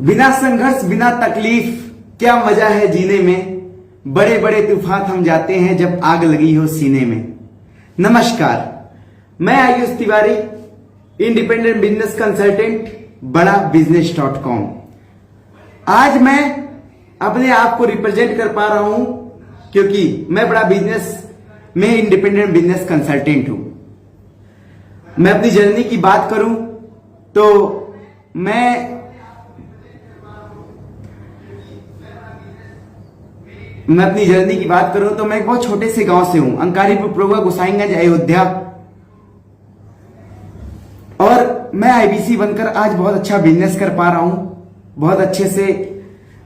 बिना संघर्ष बिना तकलीफ क्या मजा है जीने में। बड़े बड़े तूफान थम जाते हैं जब आग लगी हो सीने में। नमस्कार, मैं Ayush Tiwari, independent business consultant, बड़ा बिजनेस.com। आज मैं अपने आप को रिप्रेजेंट कर पा रहा हूं क्योंकि मैं बड़ा बिजनेस में इंडिपेंडेंट बिजनेस कंसल्टेंट हूं। मैं अपनी जर्नी की बात करूं तो मैं एक बहुत छोटे से गांव से हूं, अंकारीपुर, प्रोवा, गोसाईगंज, अयोध्या। और मैं आईबीसी बनकर आज बहुत अच्छा बिजनेस कर पा रहा हूं, बहुत अच्छे से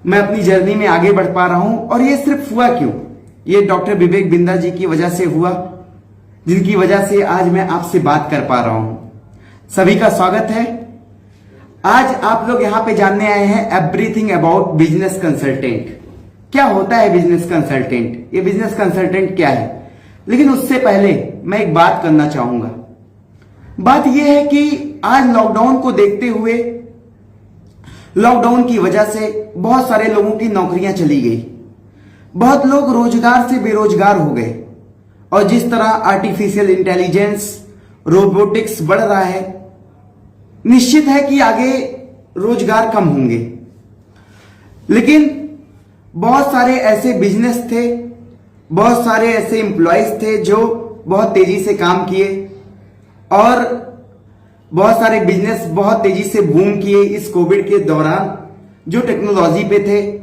मैं अपनी जर्नी में आगे बढ़ पा रहा हूं। और ये सिर्फ हुआ क्यों? ये डॉक्टर विवेक बिंद्रा जी की वजह से हुआ, जिनकी वजह से आज मैं आपसे बात कर पा रहा हूं। सभी का स्वागत है। आज आप लोग यहां पे जानने आए हैं एवरीथिंग अबाउट बिजनेस कंसल्टेंट। क्या होता है बिजनेस कंसल्टेंट? ये बिजनेस कंसल्टेंट क्या है? लेकिन उससे पहले मैं एक बात करना चाहूंगा। बात यह है कि आज लॉकडाउन को देखते हुए, लॉकडाउन की वजह से बहुत सारे लोगों की नौकरियां चली गई, बहुत लोग रोजगार से बेरोजगार हो गए। और जिस तरह आर्टिफिशियल इंटेलिजेंस, रोबोटिक्स बढ़ रहा है, निश्चित है कि आगे रोजगार कम होंगे। लेकिन बहुत सारे ऐसे बिजनेस थे, बहुत सारे ऐसे एम्प्लॉयज थे जो बहुत तेजी से काम किए और बहुत सारे बिजनेस बहुत तेजी से बूम किए इस कोविड के दौरान, जो टेक्नोलॉजी पे थे।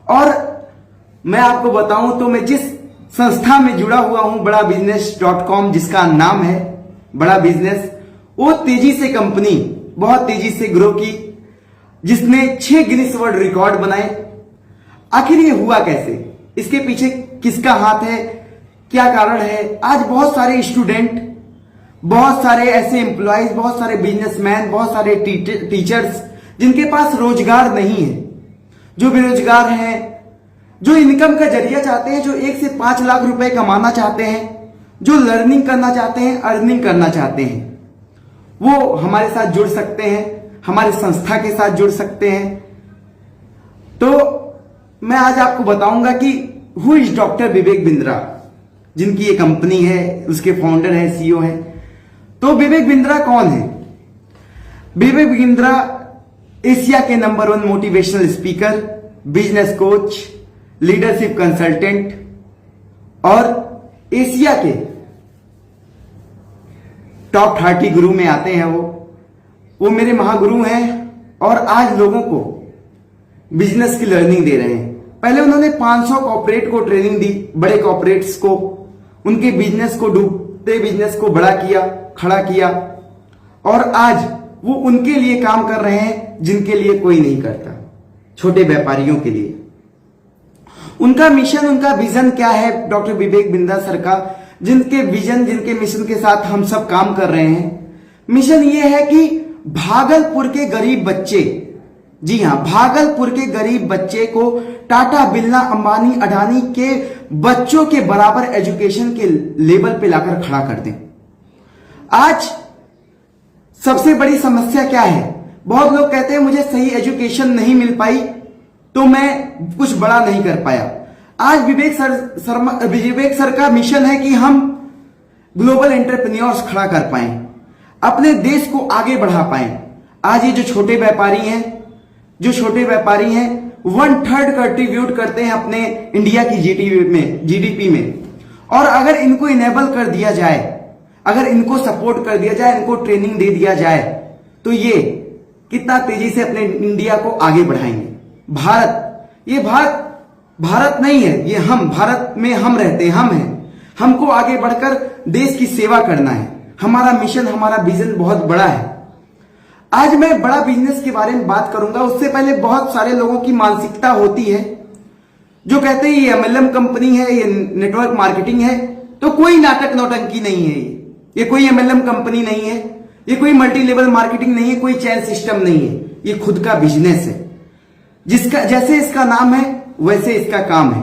और मैं आपको बताऊं तो मैं जिस संस्था में जुड़ा हुआ हूं, बड़ा बिजनेस.com, जिसका नाम है बड़ा बिजनेस, वो तेजी से कंपनी बहुत तेजी से ग्रो की, जिसने 6 गिनीज वर्ल्ड रिकॉर्ड बनाए। आखिर ये हुआ कैसे? इसके पीछे किसका हाथ है? क्या कारण है? आज बहुत सारे स्टूडेंट, बहुत सारे ऐसे एम्प्लॉयज, बहुत सारे बिजनेसमैन, बहुत सारे टीचर्स जिनके पास रोजगार नहीं है, जो बेरोजगार हैं, जो इनकम का जरिया चाहते हैं, जो 1 से 5 लाख रुपए कमाना चाहते हैं, जो लर्निंग करना चाहते हैं, अर्निंग करना चाहते हैं, वो हमारे साथ जुड़ सकते हैं, हमारी संस्था के साथ जुड़ सकते हैं। तो मैं आज आपको बताऊंगा कि who is doctor Vivek Bindra, जिनकी ये कंपनी है, उसके फाउंडर है, सीईओ है। तो विवेक बिंद्रा कौन है? विवेक बिंद्रा एशिया के number 1 motivational speaker, business coach, leadership consultant और एशिया के टॉप 30 गुरु में आते हैं। वो मेरे महागुरु हैं और आज लोगों को बिजनेस की लर्निंग दे रहे हैं। पहले उन्होंने 500 कॉर्पोरेट को ट्रेनिंग दी, बड़े कॉर्पोरेट्स को, उनके बिजनेस को, डूबते बिजनेस को बड़ा किया, खड़ा किया। और आज वो उनके लिए काम कर रहे हैं जिनके लिए कोई नहीं करता, छोटे व्यापारियों के लिए। उनका मिशन, उनका विजन क्या है डॉक्टर विवेक बिंद्रा सर का, जिनके विजन, जिनके मिशन के साथ हम सब काम कर रहे हैं? मिशन ये है कि भागलपुर के गरीब बच्चे, जी हां, भागलपुर के गरीब बच्चे को टाटा, बिरला, अंबानी, अडानी के बच्चों के बराबर एजुकेशन के लेवल पे लाकर खड़ा कर दें। आज सबसे बड़ी समस्या क्या है? बहुत लोग कहते हैं मुझे सही एजुकेशन नहीं मिल पाई तो मैं कुछ बड़ा नहीं कर पाया। आज विवेक सर का मिशन है कि हम ग्लोबल एंटरप्रेन्योर्स खड़ा कर पाए, अपने देश को आगे बढ़ा पाए। आज ये जो छोटे व्यापारी हैं, 1/3 कंट्रीब्यूट करते हैं अपने इंडिया की जीडीपी में। और अगर इनको इनेबल कर दिया जाए, अगर इनको सपोर्ट कर दिया जाए, इनको ट्रेनिंग दे दिया जाए, तो ये कितना तेजी से अपने इंडिया को आगे बढ़ाएंगे। ये भारत नहीं है, ये हम, भारत में हम रहते हैं, हम हैं। हमको आगे बढ़कर देश की सेवा करना है। हमारा मिशन, हमारा विजन बहुत बड़ा है। आज मैं बड़ा बिजनेस के बारे में बात करूंगा। उससे पहले बहुत सारे लोगों की मानसिकता होती है जो कहते हैं ये एमएलएम कंपनी है, ये नेटवर्क मार्केटिंग है, तो कोई नाटक नौटंकी नहीं है। ये कोई एमएलएम कंपनी नहीं है, ये कोई मल्टी लेवल मार्केटिंग नहीं है, कोई चैन सिस्टम नहीं है। ये खुद का बिजनेस है, जिसका जैसे इसका नाम है वैसे इसका काम है,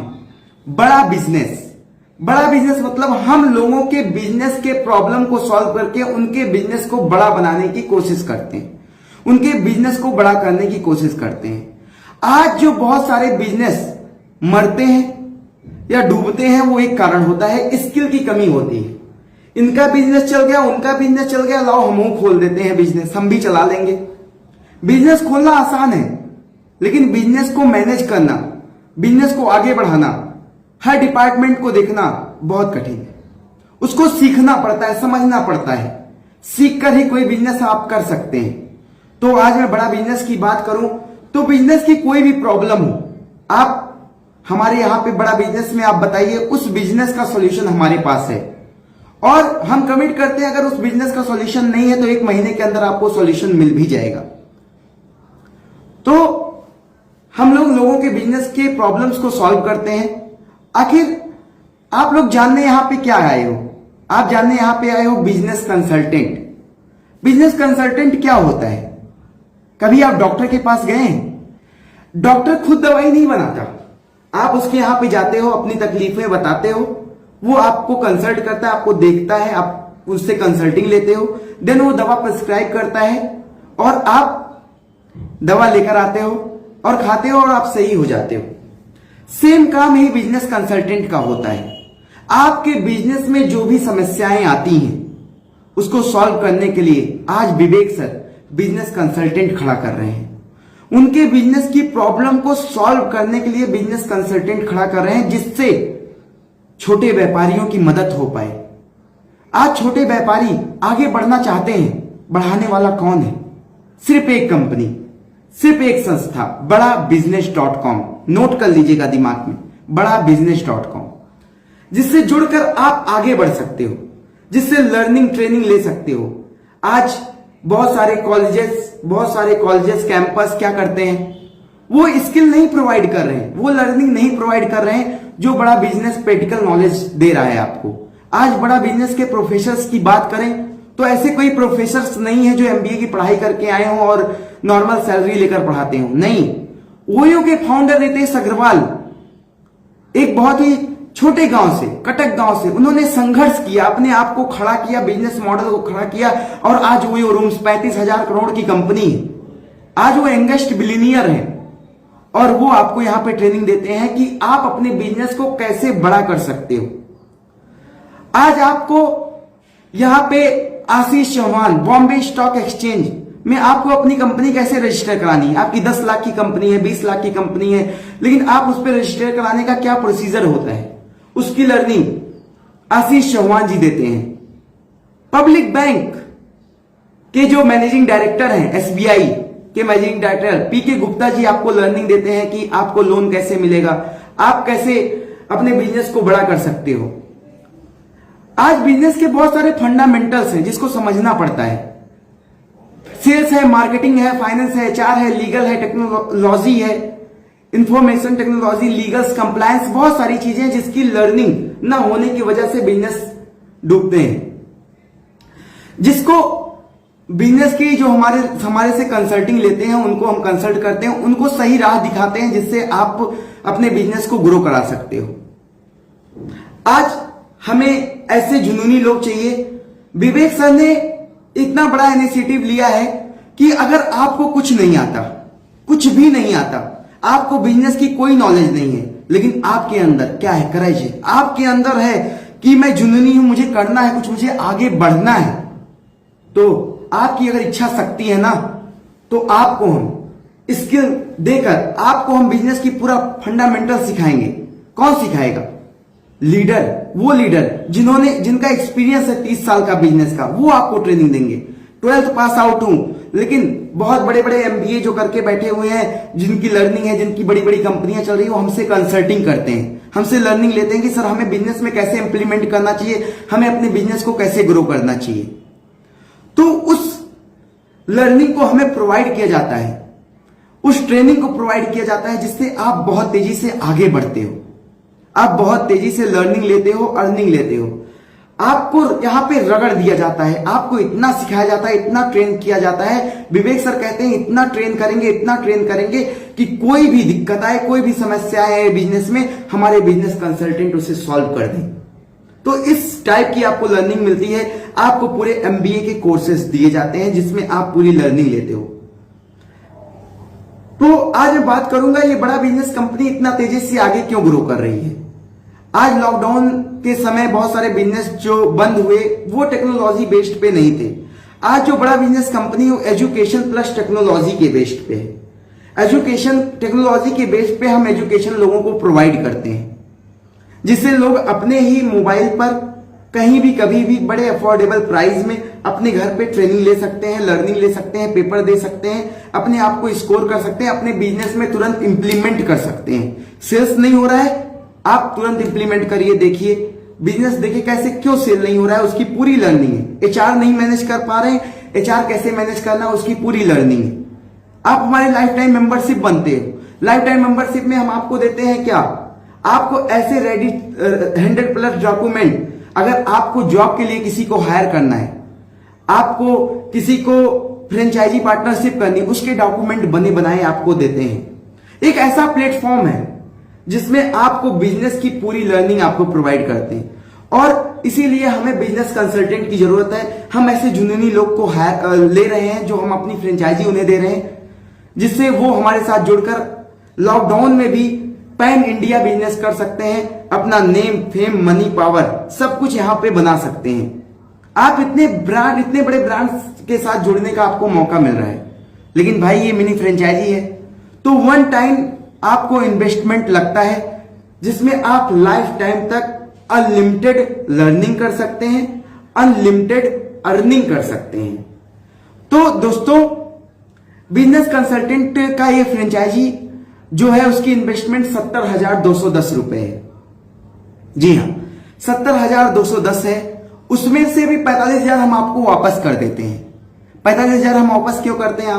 बड़ा बिजनेस। बड़ा बिजनेस मतलब हम लोगों के बिजनेस के प्रॉब्लम को सॉल्व करके उनके बिजनेस को बड़ा बनाने की कोशिश करते हैं, उनके बिजनेस को बड़ा करने की कोशिश करते हैं। आज जो बहुत सारे बिजनेस मरते हैं या डूबते हैं, वो एक कारण होता है स्किल की कमी होती है। इनका बिजनेस चल गया, उनका बिजनेस चल गया, लाओ हम खोल देते हैं बिजनेस, हम भी चला लेंगे। बिजनेस खोलना आसान है, लेकिन बिजनेस को मैनेज करना, बिजनेस को आगे बढ़ाना, हर डिपार्टमेंट को देखना बहुत कठिन है। उसको सीखना पड़ता है, समझना पड़ता है। सीख कर ही कोई बिजनेस आप कर सकते हैं। तो आज मैं बड़ा बिजनेस की बात करूं तो बिजनेस की कोई भी प्रॉब्लम हो, आप हमारे यहां पे बड़ा बिजनेस में आप बताइए, उस बिजनेस का सॉल्यूशन हमारे पास है। और हम कमिट करते हैं अगर उस बिजनेस का सॉल्यूशन नहीं है तो 1 महीने के अंदर आपको सॉल्यूशन मिल भी जाएगा। तो हम लोगों के बिजनेस के प्रॉब्लम्स को सॉल्व करते हैं। आखिर आप लोग जानने यहां पे क्या आए हो? आप जानने यहां पे आए हो बिजनेस कंसल्टेंट। बिजनेस कंसल्टेंट क्या होता है? कभी आप डॉक्टर के पास गए हैं? डॉक्टर खुद दवाई नहीं बनाता, आप उसके यहां पे जाते हो, अपनी तकलीफें बताते हो, वो आपको कंसल्ट करता है, आपको देखता है, आप उससे कंसल्टिंग लेते हो, देन वो दवा प्रिस्क्राइब करता है और आप दवा लेकर आते हो और खाते हो और आप सही हो जाते हो। सेम काम ही बिजनेस कंसल्टेंट का होता है। आपके बिजनेस में जो भी समस्याएं आती हैं उसको सॉल्व करने के लिए आज विवेक सर बिजनेस कंसल्टेंट खड़ा कर रहे हैं। उनके बिजनेस की प्रॉब्लम को सॉल्व करने के लिए बिजनेस कंसल्टेंट खड़ा कर रहे हैं, जिससे छोटे व्यापारियों की मदद हो पाए। आज छोटे व्यापारी आगे बढ़ना चाहते हैं, बढ़ाने वाला कौन है? सिर्फ एक कंपनी, सिर्फ एक संस्था, बड़ाबिजनेस.com। नोट कर लीजिएगा दिमाग में, बड़ाबिजनेस.com, जिससे जुड़कर आप आगे बढ़ सकते हो, जिससे लर्निंग ट्रेनिंग ले सकते हो। आज बहुत सारे कॉलेजेस कैंपस क्या करते हैं? वो स्किल नहीं प्रोवाइड कर रहे हैं, वो लर्निंग नहीं प्रोवाइड कर रहे हैं जो बड़ा बिजनेस प्रैक्टिकल नॉलेज दे रहा है आपको। आज बड़ा बिजनेस के प्रोफेसर्स की बात करें तो ऐसे कोई प्रोफेसर्स नहीं है जो एमबीए की पढ़ाई करके आए हों और नॉर्मल सैलरी लेकर पढ़ाते हो। नहीं, ओयो के फाउंडर रितेश अग्रवाल एक बहुत ही छोटे गांव से, कटक गांव से, उन्होंने संघर्ष किया, अपने आप को खड़ा किया, बिजनेस मॉडल को खड़ा किया और आज ओयो रूम्स 35,000 करोड़ की कंपनी है। आज वो यंगेस्ट बिलियनियर है और वो आपको यहां पे ट्रेनिंग देते हैं कि आप अपने बिजनेस को कैसे बड़ा कर सकते हो। आज आपको यहां पे आशीष चौहान बॉम्बे स्टॉक एक्सचेंज में आपको अपनी कंपनी कैसे रजिस्टर करानी है। आपकी 10 लाख की कंपनी है, 20 लाख की कंपनी है, लेकिन आप उस पर रजिस्टर कराने का क्या प्रोसीजर होता है, उसकी लर्निंग आशीष चौहान जी देते हैं। पब्लिक बैंक के जो मैनेजिंग डायरेक्टर हैं, एसबीआई के मैनेजिंग डायरेक्टर पीके गुप्ता जी आपको लर्निंग देते हैं कि आपको लोन कैसे मिलेगा, आप कैसे अपने बिजनेस को बड़ा कर सकते हो। आज बिजनेस के बहुत सारे फंडामेंटल्स हैं जिसको समझना पड़ता है। सेल्स है, मार्केटिंग है, फाइनेंस है, एचआर है, लीगल है, टेक्नोलॉजी है, इंफॉर्मेशन टेक्नोलॉजी, लीगल्स, कंप्लायंस, बहुत सारी चीजें जिसकी लर्निंग ना होने की वजह से बिजनेस डूबते हैं। जिसको बिजनेस की जो हमारे से कंसल्टिंग लेते हैं, उनको हम कंसल्ट करते हैं, उनको सही राह दिखाते हैं जिससे आप अपने बिजनेस को ग्रो करा सकते हो। आज हमें ऐसे जुनूनी लोग चाहिए। विवेक सर ने इतना बड़ा इनिशिएटिव लिया है कि अगर आपको कुछ नहीं आता, कुछ भी नहीं आता, आपको बिजनेस की कोई नॉलेज नहीं है, लेकिन आपके अंदर क्या है, करेज है, आपके अंदर है कि मैं जुनूनी हूं, मुझे करना है कुछ, मुझे आगे बढ़ना है, तो आपकी अगर इच्छा शक्ति है ना, तो आपको हम स्किल देकर आपको हम बिजनेस की पूरा फंडामेंटल सिखाएंगे। कौन सिखाएगा? लीडर, वो लीडर जिनका एक्सपीरियंस है 30 साल का बिजनेस का, वो आपको ट्रेनिंग देंगे। 12th पास आउट हूं, लेकिन बहुत बड़े बड़े एमबीए जो करके बैठे हुए हैं, जिनकी लर्निंग है, जिनकी बड़ी बड़ी कंपनियां चल रही है, वो हमसे कंसल्टिंग करते हैं, हमसे लर्निंग लेते हैं कि सर हमें बिजनेस में कैसे इंप्लीमेंट करना चाहिए, हमें अपने बिजनेस को कैसे ग्रो करना चाहिए। तो उस लर्निंग को हमें प्रोवाइड किया जाता है, उस ट्रेनिंग को प्रोवाइड किया जाता है, जिससे आप बहुत तेजी से आगे बढ़ते हो, आप बहुत तेजी से लर्निंग लेते हो, अर्निंग लेते हो। आपको यहां पे रगड़ दिया जाता है, आपको इतना सिखाया जाता है, इतना ट्रेन किया जाता है। विवेक सर कहते हैं इतना ट्रेन करेंगे, इतना ट्रेन करेंगे कि कोई भी दिक्कत आए, कोई भी समस्या है बिजनेस में, हमारे बिजनेस कंसल्टेंट उसे सॉल्व कर दें। तो इस टाइप की आपको लर्निंग मिलती है। आपको पूरे एमबीए के कोर्सेज दिए जाते हैं जिसमें आप पूरी लर्निंग लेते हो। तो आज मैं बात करूंगा ये बड़ा बिजनेस कंपनी इतना तेजी से आगे क्यों ग्रो कर रही है। आज लॉकडाउन के समय बहुत सारे बिजनेस जो बंद हुए वो टेक्नोलॉजी बेस्ड पे नहीं थे। आज जो बड़ा बिजनेस कंपनी है एजुकेशन प्लस टेक्नोलॉजी के बेस्ड पे है। एजुकेशन टेक्नोलॉजी के बेस्ड पे हम एजुकेशन लोगों को प्रोवाइड करते हैं, जिससे लोग अपने ही मोबाइल पर कहीं भी कभी भी बड़े अफोर्डेबल प्राइस में अपने घर पे ट्रेनिंग ले सकते हैं, लर्निंग ले सकते हैं, पेपर दे सकते हैं, अपने आप को स्कोर कर सकते हैं, अपने बिजनेस में तुरंत इंप्लीमेंट कर सकते हैं। सेल्स नहीं हो रहा है, आप तुरंत इंप्लीमेंट करिए, देखिए बिजनेस, देखिए कैसे क्यों सेल नहीं हो रहा है, उसकी पूरी लर्निंग है। एचआर नहीं मैनेज कर पा रहे हैं, एचआर कैसे मैनेज करना है उसकी पूरी लर्निंग है। आप हमारे लाइफ टाइम मेंबरशिप बनते हो। लाइफ टाइम मेंबरशिप में हम आपको देते हैं क्या, आपको ऐसे रेडी 100+ डॉक्यूमेंट, अगर आपको जॉब के लिए किसी को हायर करना है, आपको किसी को फ्रेंचाइजी पार्टनरशिप करनी, उसके डॉक्यूमेंट बने बनाए आपको देते हैं। एक ऐसा प्लेटफॉर्म है जिसमें आपको बिजनेस की पूरी लर्निंग आपको प्रोवाइड करते हैं, और इसीलिए हमें बिजनेस कंसल्टेंट की जरूरत है। हम ऐसे जुनूनी लोग को ले रहे हैं जो हम अपनी फ्रेंचाइजी उन्हें दे रहे हैं, जिससे वो हमारे साथ जुड़कर लॉकडाउन में भी पैन इंडिया बिजनेस कर सकते हैं, अपना नेम फेम मनी पावर सब कुछ यहां पे बना सकते हैं। आप इतने बड़े ब्रांड्स के साथ जुड़ने का आपको मौका मिल रहा है, लेकिन भाई ये मिनी फ्रेंचाइजी है, तो वन टाइम आपको इन्वेस्टमेंट लगता है, जिसमें आप लाइफ टाइम तक अनलिमिटेड लर्निंग कर सकते हैं, अनलिमिटेड अर्निंग कर सकते हैं। तो दोस्तों, बिजनेस कंसल्टेंट का ये फ्रेंचाइजी जो है उसकी इन्वेस्टमेंट 70,210 रुपए है। जी हाँ, 70,210 है। उसमें से भी 45,000 हम आपको वापस कर देते हैं। 45,000 हम वापस क्यों करते हैं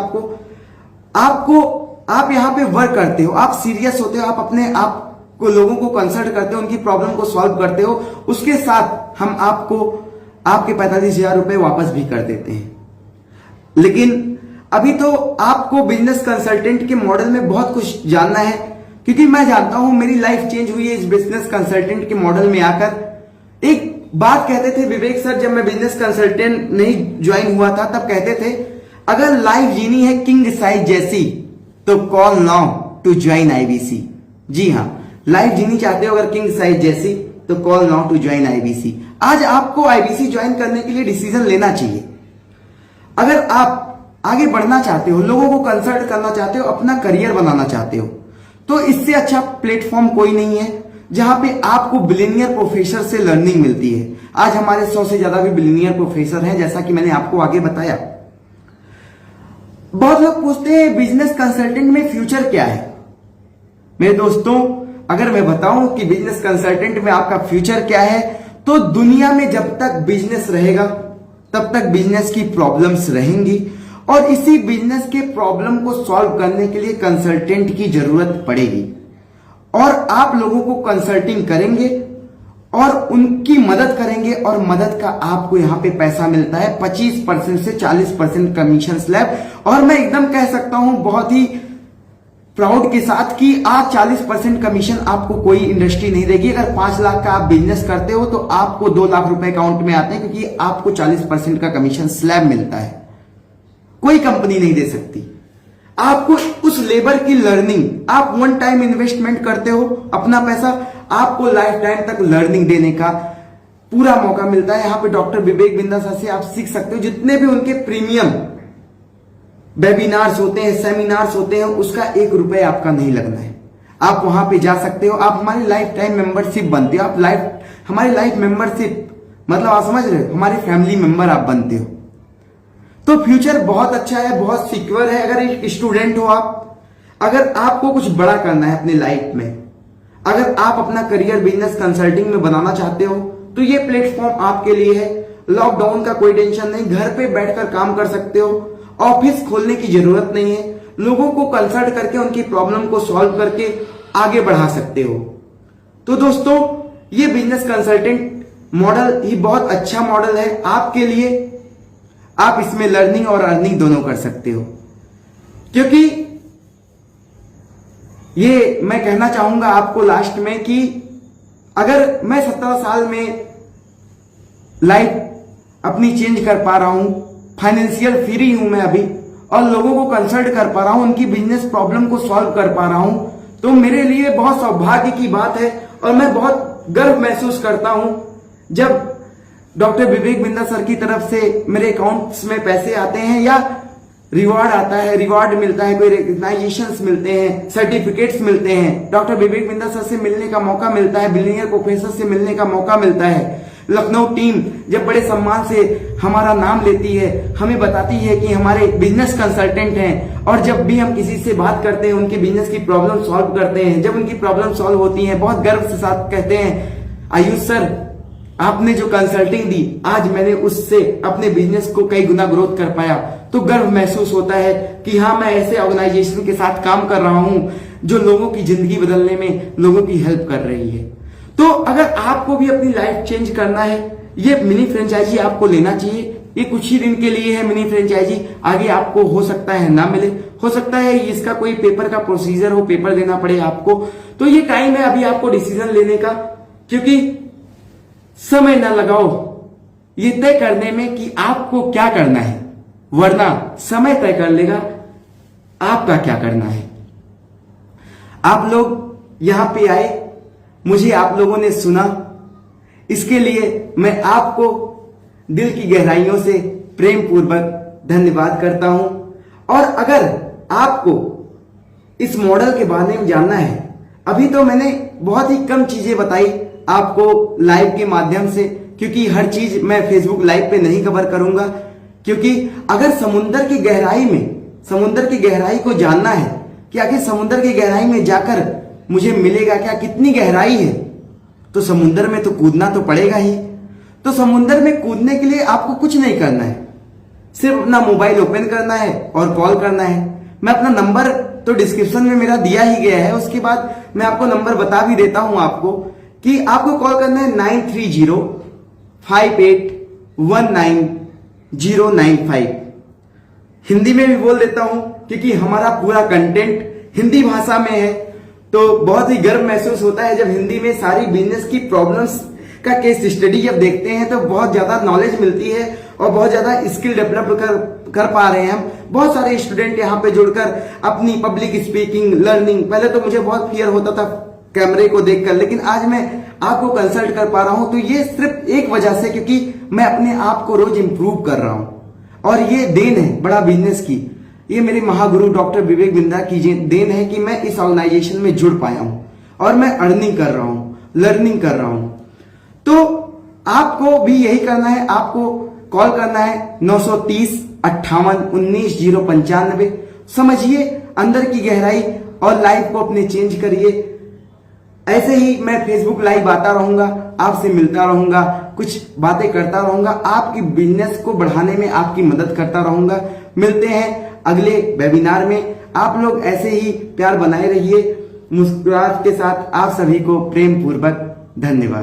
आपको आप यहां पे वर्क करते हो, आप सीरियस होते हो, आप अपने आप को लोगों को कंसल्ट करते हो, उनकी प्रॉब्लम को सॉल्व करते हो, उसके साथ हम आपको आपके 45,000 रुपए वापस भी कर देते हैं। लेकिन अभी तो आपको बिजनेस कंसल्टेंट के मॉडल में बहुत कुछ जानना है, क्योंकि मैं जानता हूं मेरी लाइफ चेंज हुई है इस बिजनेस कंसल्टेंट के मॉडल में आकर। एक बात कहते थे विवेक सर, जब मैं बिजनेस कंसल्टेंट नहीं ज्वाइन हुआ था तब कहते थे, अगर लाइफ जीनी है किंग साइज जैसी तो call now to join IBC. जी हाँ, लाइफ जीनी चाहते हो अगर किंग साइज जैसी तो call now to join IBC. आज आपको आईबीसी ज्वाइन करने के लिए डिसीजन लेना चाहिए। अगर आप आगे बढ़ना चाहते हो, लोगों को कंसल्ट करना चाहते हो, अपना करियर बनाना चाहते हो, तो इससे अच्छा प्लेटफॉर्म कोई नहीं है जहां पे आपको बिलियनियर प्रोफेसर से लर्निंग मिलती है। आज हमारे 100 से ज्यादा भी बिलियनियर प्रोफेसर हैं, जैसा कि मैंने आपको आगे बताया। बहुत लोग पूछते हैं बिजनेस कंसल्टेंट में फ्यूचर क्या है। मेरे दोस्तों, अगर मैं बताऊं कि बिजनेस कंसल्टेंट में आपका फ्यूचर क्या है, तो दुनिया में जब तक बिजनेस रहेगा तब तक बिजनेस की प्रॉब्लम्स रहेंगी, और इसी बिजनेस के प्रॉब्लम को सॉल्व करने के लिए कंसल्टेंट की जरूरत पड़ेगी। और आप लोगों को कंसल्टिंग करेंगे और उनकी मदद करेंगे, और मदद का आपको यहां पे पैसा मिलता है 25% से 40% कमीशन स्लैब। और मैं एकदम कह सकता हूं बहुत ही प्राउड के साथ कि आज 40% कमीशन आपको कोई इंडस्ट्री नहीं देगी। अगर 5 लाख का आप बिजनेस करते हो तो आपको 2 लाख रुपए अकाउंट में आते हैं, क्योंकि आपको 40% का कमीशन स्लैब मिलता है। कोई कंपनी नहीं दे सकती आपको उस लेबर की लर्निंग। आप वन टाइम इन्वेस्टमेंट करते हो अपना पैसा, आपको लाइफ टाइम तक लर्निंग देने का पूरा मौका मिलता है। यहां पे डॉक्टर विवेक बिंदा सर से आप सीख सकते हो। जितने भी उनके प्रीमियम वेबिनार्स होते हैं, सेमिनार्स होते हैं, उसका 1 रुपए आपका नहीं लगना है। आप वहां पे जा सकते हो, आप हमारी लाइफ टाइम मेंबरशिप बनते हो। हमारी लाइफ मेंबरशिप मतलब आप समझ रहे हो, हमारी फैमिली मेंबर आप बनते हो। तो फ्यूचर बहुत अच्छा है, बहुत सिक्योर है। अगर एक स्टूडेंट हो आप, अगर आपको कुछ बड़ा करना है अपने लाइफ में, अगर आप अपना करियर बिजनेस कंसल्टिंग में बनाना चाहते हो, तो ये प्लेटफॉर्म आपके लिए है। लॉकडाउन का कोई टेंशन नहीं, घर पे बैठकर काम कर सकते हो, ऑफिस खोलने की जरूरत नहीं है। लोगों को कंसल्ट करके उनकी प्रॉब्लम को सॉल्व करके आगे बढ़ा सकते हो। तो दोस्तों, ये बिजनेस कंसल्टेंट मॉडल ही बहुत अच्छा मॉडल है आपके लिए। आप इसमें लर्निंग और अर्निंग दोनों कर सकते हो, क्योंकि ये मैं कहना चाहूंगा आपको लास्ट में कि अगर मैं 17 साल में लाइफ अपनी चेंज कर पा रहा हूं, फाइनेंशियल फ्री हूं मैं अभी, और लोगों को कंसल्ट कर पा रहा हूं, उनकी बिजनेस प्रॉब्लम को सॉल्व कर पा रहा हूं, तो मेरे लिए बहुत सौभाग्य की बात है। और मैं बहुत गर्व महसूस करता हूं जब डॉक्टर विवेक बिंदा सर की तरफ से मेरे अकाउंट्स में पैसे आते हैं या रिवॉर्ड आता है, रिवॉर्ड मिलता है, कोई रिकग्नाइजेशंस मिलते हैं, सर्टिफिकेट्स मिलते हैं, डॉक्टर विवेक बिंदा सर से मिलने का मौका मिलता है, बिलियनियर प्रोफेसर से मिलने का मौका मिलता है। लखनऊ टीम जब बड़े सम्मान से हमारा नाम लेती है, हमें बताती है कि हमारे बिजनेस कंसल्टेंट हैं, और जब भी हम किसी से बात करते हैं, उनके बिजनेस की प्रॉब्लम सॉल्व करते हैं, जब उनकी प्रॉब्लम सॉल्व होती है, बहुत गर्व से साथ कहते हैं, आयुष सर आपने जो कंसल्टिंग दी, आज मैंने उससे अपने बिजनेस को कई गुना ग्रोथ कर पाया। तो गर्व महसूस होता है कि हाँ, मैं ऐसे ऑर्गेनाइजेशन के साथ काम कर रहा हूं जो लोगों की जिंदगी बदलने में लोगों की हेल्प कर रही है। तो अगर आपको भी अपनी लाइफ चेंज करना है, ये मिनी फ्रेंचाइजी आपको लेना चाहिए। ये कुछ ही दिन के लिए है मिनी फ्रेंचाइजी, आगे आपको हो सकता है ना मिले, हो सकता है इसका कोई पेपर का प्रोसीजर हो, पेपर देना पड़े आपको। तो ये टाइम है अभी आपको डिसीजन लेने का, क्योंकि समय ना लगाओ ये तय करने में कि आपको क्या करना है, वरना समय तय कर लेगा आपका क्या करना है। आप लोग यहां पे आए, मुझे आप लोगों ने सुना, इसके लिए मैं आपको दिल की गहराइयों से प्रेम पूर्वक धन्यवाद करता हूं। और अगर आपको इस मॉडल के बारे में जानना है, अभी तो मैंने बहुत ही कम चीजें बताई आपको लाइव के माध्यम से, क्योंकि हर चीज मैं फेसबुक लाइव पे नहीं कवर करूंगा, क्योंकि अगर समुंदर की गहराई में, समुंदर की गहराई को जानना है कि आखिर समुंदर की गहराई में जाकर मुझे मिलेगा क्या, कितनी गहराई है, तो समुंदर में तो कूदना तो पड़ेगा ही। तो समुंदर में कूदने के लिए आपको कुछ नहीं करना है, सिर्फ अपना मोबाइल ओपन करना है और कॉल करना है। मैं अपना नंबर तो डिस्क्रिप्शन में मेरा दिया ही गया है, उसके बाद मैं आपको नंबर बता भी देता हूं आपको कि आपको कॉल करना है 9305819095। हिंदी में भी बोल देता हूं क्योंकि हमारा पूरा कंटेंट हिंदी भाषा में है, तो बहुत ही गर्व महसूस होता है जब हिंदी में सारी बिजनेस की प्रॉब्लम्स का केस स्टडी जब देखते हैं, तो बहुत ज्यादा नॉलेज मिलती है और बहुत ज्यादा स्किल डेवलप कर पा रहे हैं हम। बहुत सारे स्टूडेंट यहाँ पे जुड़कर अपनी पब्लिक स्पीकिंग लर्निंग, पहले तो मुझे बहुत फियर होता था कैमरे को देखकर, लेकिन आज मैं आपको कंसल्ट कर पा रहा हूं, तो ये सिर्फ एक वजह से, क्योंकि मैं अपने आप को रोज इंप्रूव कर रहा हूं। और ये देन है बड़ा बिजनेस की, ये मेरे महागुरु डॉक्टर विवेक बिंदा की देन है कि मैं इस ऑर्गेनाइजेशन में जुड़ पाया हूं और मैं अर्निंग कर रहा हूं, लर्निंग कर रहा हूं। तो आपको भी यही करना है, आपको कॉल करना है 930-58-19-095। समझिए अंदर की गहराई और लाइफ को अपने चेंज करिए। ऐसे ही मैं फेसबुक लाइव आता रहूंगा, आपसे मिलता रहूंगा, कुछ बातें करता रहूंगा, आपकी बिजनेस को बढ़ाने में आपकी मदद करता रहूंगा। मिलते हैं अगले वेबिनार में। आप लोग ऐसे ही प्यार बनाए रहिए। मुस्कुराहट के साथ आप सभी को प्रेम पूर्वक धन्यवाद।